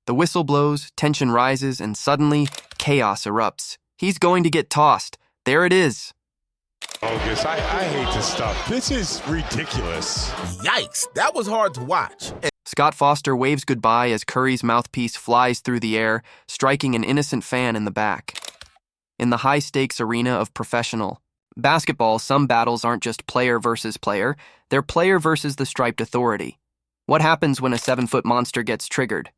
The whistle blows, tension rises, and suddenly, chaos erupts. He's going to get tossed. There it is. Bogus. I hate this stuff. This is ridiculous. Yikes, that was hard to watch. Scott Foster waves goodbye as Curry's mouthpiece flies through the air, striking an innocent fan in the back. In the high-stakes arena of professional basketball, some battles aren't just player versus player, they're player versus the striped authority. What happens when a 7-foot monster gets triggered?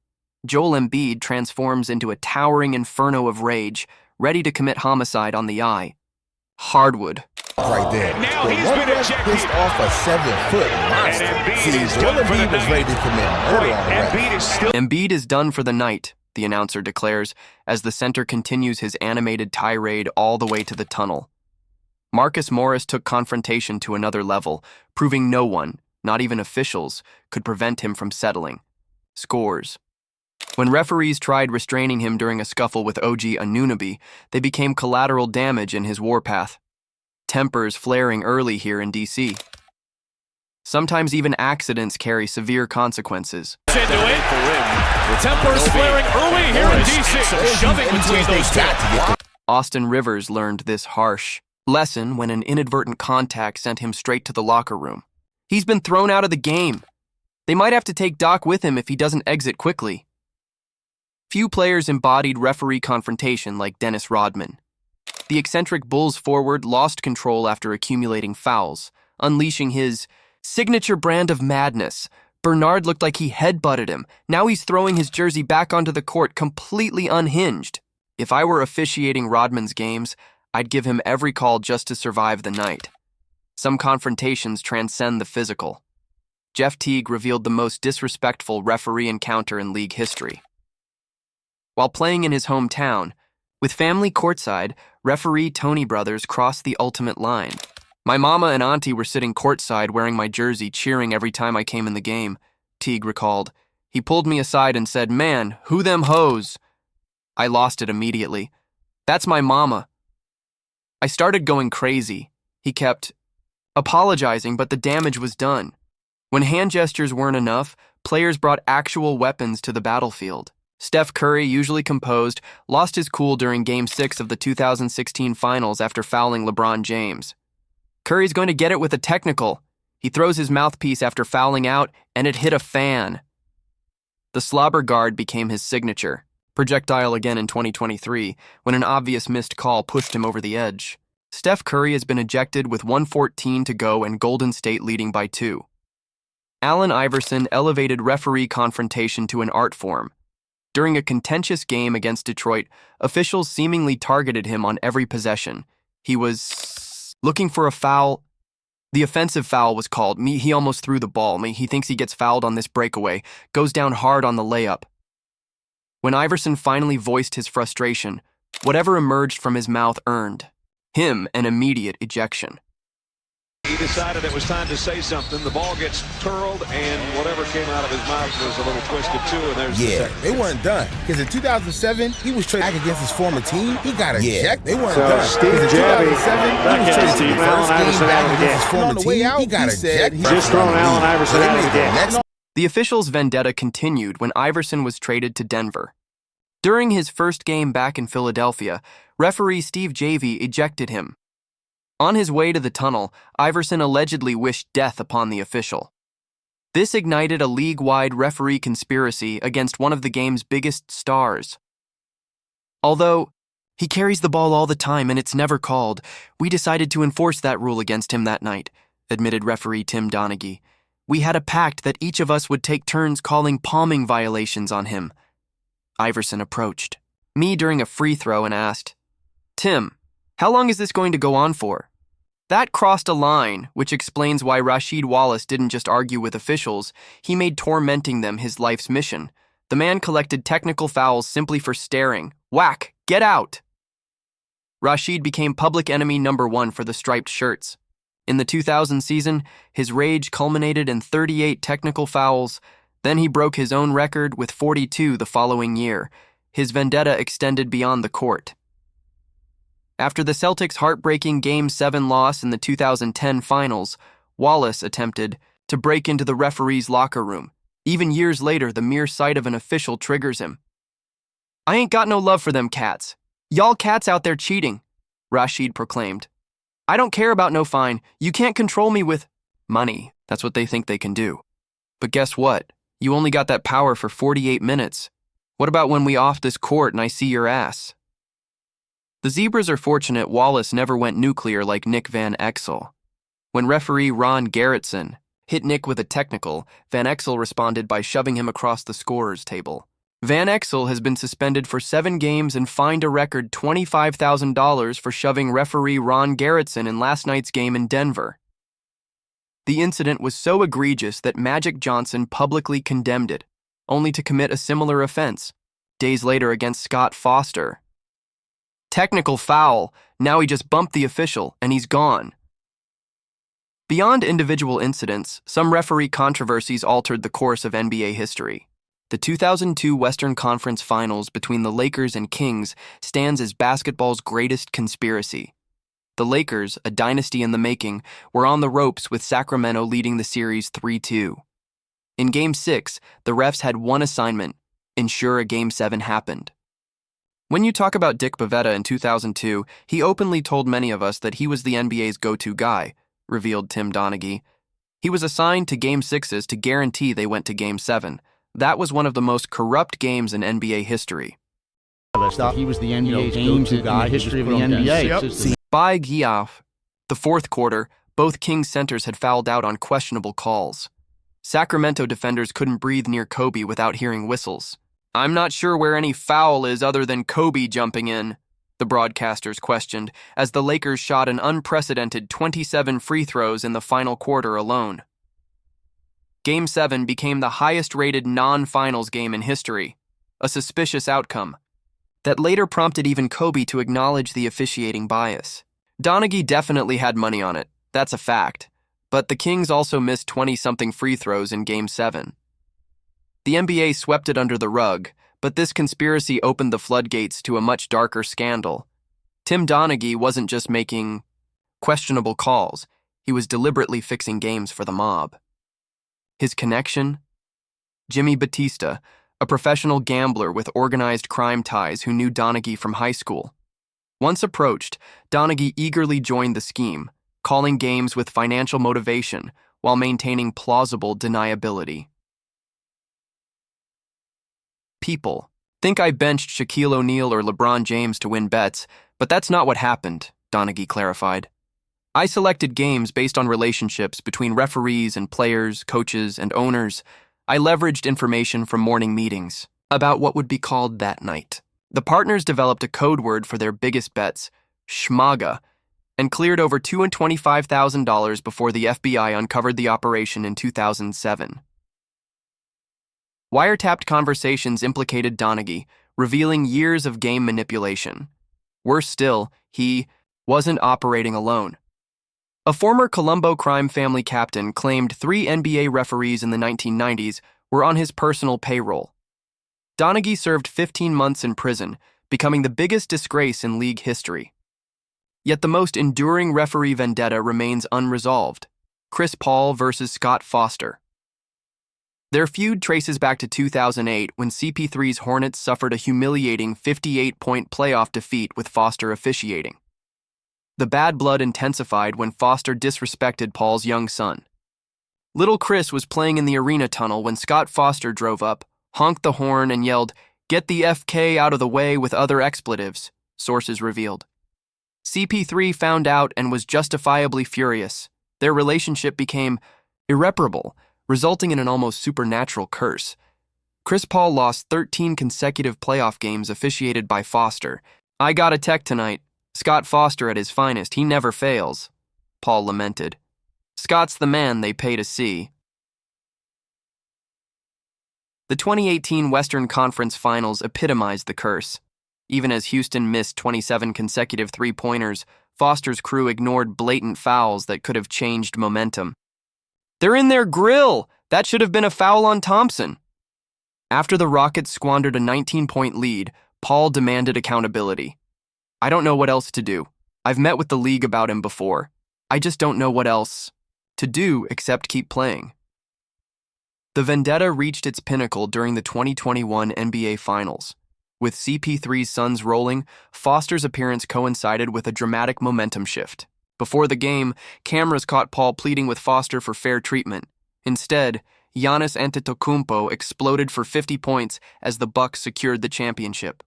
Joel Embiid transforms into a towering inferno of rage, ready to commit homicide on the eye. Hardwood. Right there. And now he's been ejected. Pissed off a 7-foot monster. See, Joel Embiid was ready to commit murder on the ref. Embiid is done for the night, the announcer declares, as the center continues his animated tirade all the way to the tunnel. Marcus Morris took confrontation to another level, proving no one, not even officials, could prevent him from settling. Scores. When referees tried restraining him during a scuffle with OG Anunoby, they became collateral damage in his warpath. Tempers flaring early here in D.C. Sometimes even accidents carry severe consequences. Tempers flaring early here in D.C. Shoving between those two. Austin Rivers learned this harsh lesson when an inadvertent contact sent him straight to the locker room. He's been thrown out of the game. They might have to take Doc with him if he doesn't exit quickly. Few players embodied referee confrontation like Dennis Rodman. The eccentric Bulls forward lost control after accumulating fouls, unleashing his signature brand of madness. Bernard looked like he headbutted him. Now he's throwing his jersey back onto the court completely unhinged. If I were officiating Rodman's games, I'd give him every call just to survive the night. Some confrontations transcend the physical. Jeff Teague revealed the most disrespectful referee encounter in league history. While playing in his hometown, with family courtside, referee Tony Brothers crossed the ultimate line. My mama and auntie were sitting courtside wearing my jersey, cheering every time I came in the game, Teague recalled. He pulled me aside and said, "Man, who them hoes?" I lost it immediately. "That's my mama." I started going crazy. He kept apologizing, but the damage was done. When hand gestures weren't enough, players brought actual weapons to the battlefield. Steph Curry, usually composed, lost his cool during Game 6 of the 2016 Finals after fouling LeBron James. Curry's going to get it with a technical. He throws his mouthpiece after fouling out, and it hit a fan. The slobber guard became his signature. Projectile again in 2023, when an obvious missed call pushed him over the edge. Steph Curry has been ejected with 1:14 to go and Golden State leading by 2. Allen Iverson elevated referee confrontation to an art form. During a contentious game against Detroit, officials seemingly targeted him on every possession. He was looking for a foul. The offensive foul was called. He almost threw the ball. He thinks he gets fouled on this breakaway, goes down hard on the layup. When Iverson finally voiced his frustration, whatever emerged from his mouth earned him an immediate ejection. He decided it was time to say something. The ball gets twirled, and whatever came out of his mouth was a little twisted too. And there's they weren't done. Because in 2007, he was traded back against his former team. He got ejected. They weren't done. Steve in 2007, he was traded to the first game back against his former team. He got ejected. Just throwing Allen Iverson out of the game. The officials' vendetta continued when Iverson was traded to Denver. During his first game back in Philadelphia, referee Steve Javie ejected him. On his way to the tunnel, Iverson allegedly wished death upon the official. This ignited a league-wide referee conspiracy against one of the game's biggest stars. Although he carries the ball all the time and it's never called, we decided to enforce that rule against him that night, admitted referee Tim Donaghy. We had a pact that each of us would take turns calling palming violations on him. Iverson approached me during a free throw and asked, "Tim, how long is this going to go on for?" That crossed a line, which explains why Rasheed Wallace didn't just argue with officials, he made tormenting them his life's mission. The man collected technical fouls simply for staring. Whack! Get out! Rasheed became public enemy number 1 for the striped shirts. In the 2000 season, his rage culminated in 38 technical fouls. Then he broke his own record with 42 the following year. His vendetta extended beyond the court. After the Celtics' heartbreaking Game 7 loss in the 2010 finals, Wallace attempted to break into the referee's locker room. Even years later, the mere sight of an official triggers him. "I ain't got no love for them cats. Y'all cats out there cheating," Rashid proclaimed. "I don't care about no fine. You can't control me with money." That's what they think they can do. But guess what? You only got that power for 48 minutes. What about when we off this court and I see your ass? The Zebras are fortunate Wallace never went nuclear like Nick Van Exel. When referee Ron Gerritsen hit Nick with a technical, Van Exel responded by shoving him across the scorer's table. Van Exel has been suspended for 7 games and fined a record $25,000 for shoving referee Ron Gerritsen in last night's game in Denver. The incident was so egregious that Magic Johnson publicly condemned it, only to commit a similar offense days later against Scott Foster. Technical foul. Now he just bumped the official, and he's gone. Beyond individual incidents, some referee controversies altered the course of NBA history. The 2002 Western Conference Finals between the Lakers and Kings stands as basketball's greatest conspiracy. The Lakers, a dynasty in the making, were on the ropes with Sacramento leading the series 3-2. In Game 6, the refs had one assignment: ensure a Game 7 happened. When you talk about Dick Bavetta in 2002, he openly told many of us that he was the NBA's go-to guy, revealed Tim Donaghy. He was assigned to Game 6s to guarantee they went to Game 7. That was one of the most corrupt games in NBA history. He was the NBA's go-to guy in the history of the NBA. By Giaf, the fourth quarter, both Kings centers had fouled out on questionable calls. Sacramento defenders couldn't breathe near Kobe without hearing whistles. "I'm not sure where any foul is other than Kobe jumping in," the broadcasters questioned, as the Lakers shot an unprecedented 27 free throws in the final quarter alone. Game 7 became the highest-rated non-finals game in history, a suspicious outcome that later prompted even Kobe to acknowledge the officiating bias. Donaghy definitely had money on it, that's a fact, but the Kings also missed 20-something free throws in Game 7. The NBA swept it under the rug, but this conspiracy opened the floodgates to a much darker scandal. Tim Donaghy wasn't just making questionable calls, he was deliberately fixing games for the mob. His connection? Jimmy Batista, a professional gambler with organized crime ties who knew Donaghy from high school. Once approached, Donaghy eagerly joined the scheme, calling games with financial motivation while maintaining plausible deniability. People think I benched Shaquille O'Neal or LeBron James to win bets, but that's not what happened, Donaghy clarified. I selected games based on relationships between referees and players, coaches, and owners. I leveraged information from morning meetings about what would be called that night. The partners developed a code word for their biggest bets, schmaga, and cleared over $225,000 before the FBI uncovered the operation in 2007. Wiretapped conversations implicated Donaghy, revealing years of game manipulation. Worse still, he wasn't operating alone. A former Colombo crime family captain claimed 3 NBA referees in the 1990s were on his personal payroll. Donaghy served 15 months in prison, becoming the biggest disgrace in league history. Yet the most enduring referee vendetta remains unresolved: Chris Paul versus Scott Foster. Their feud traces back to 2008 when CP3's Hornets suffered a humiliating 58-point playoff defeat with Foster officiating. The bad blood intensified when Foster disrespected Paul's young son. Little Chris was playing in the arena tunnel when Scott Foster drove up, honked the horn, and yelled, "Get the FK out of the way," with other expletives, sources revealed. CP3 found out and was justifiably furious. Their relationship became irreparable, resulting in an almost supernatural curse. Chris Paul lost 13 consecutive playoff games officiated by Foster. "I got a tech tonight. Scott Foster at his finest, he never fails," Paul lamented. "Scott's the man they pay to see." The 2018 Western Conference Finals epitomized the curse. Even as Houston missed 27 consecutive three-pointers, Foster's crew ignored blatant fouls that could have changed momentum. "They're in their grill! That should have been a foul on Thompson." After the Rockets squandered a 19-point lead, Paul demanded accountability. "I don't know what else to do. I've met with the league about him before. I just don't know what else to do except keep playing." The vendetta reached its pinnacle during the 2021 NBA Finals. With CP3's Suns rolling, Foster's appearance coincided with a dramatic momentum shift. Before the game, cameras caught Paul pleading with Foster for fair treatment. Instead, Giannis Antetokounmpo exploded for 50 points as the Bucks secured the championship.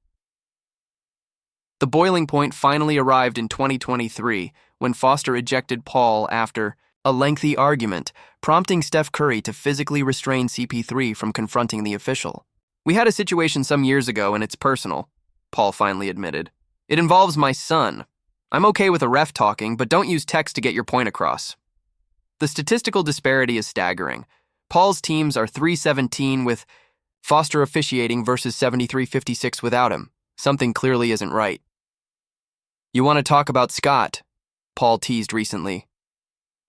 The boiling point finally arrived in 2023 when Foster ejected Paul after a lengthy argument, prompting Steph Curry to physically restrain CP3 from confronting the official. "We had a situation some years ago and it's personal," Paul finally admitted. "It involves my son. I'm okay with a ref talking, but don't use text to get your point across." The statistical disparity is staggering. Paul's teams are 317 with Foster officiating versus 73-56 without him. Something clearly isn't right. "You want to talk about Scott?" Paul teased recently.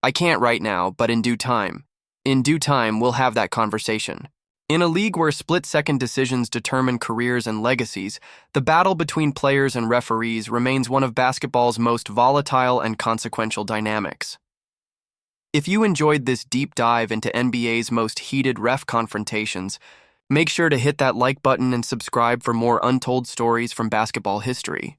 "I can't right now, but in due time. In due time, we'll have that conversation." In a league where split-second decisions determine careers and legacies, the battle between players and referees remains one of basketball's most volatile and consequential dynamics. If you enjoyed this deep dive into NBA's most heated ref confrontations, make sure to hit that like button and subscribe for more untold stories from basketball history.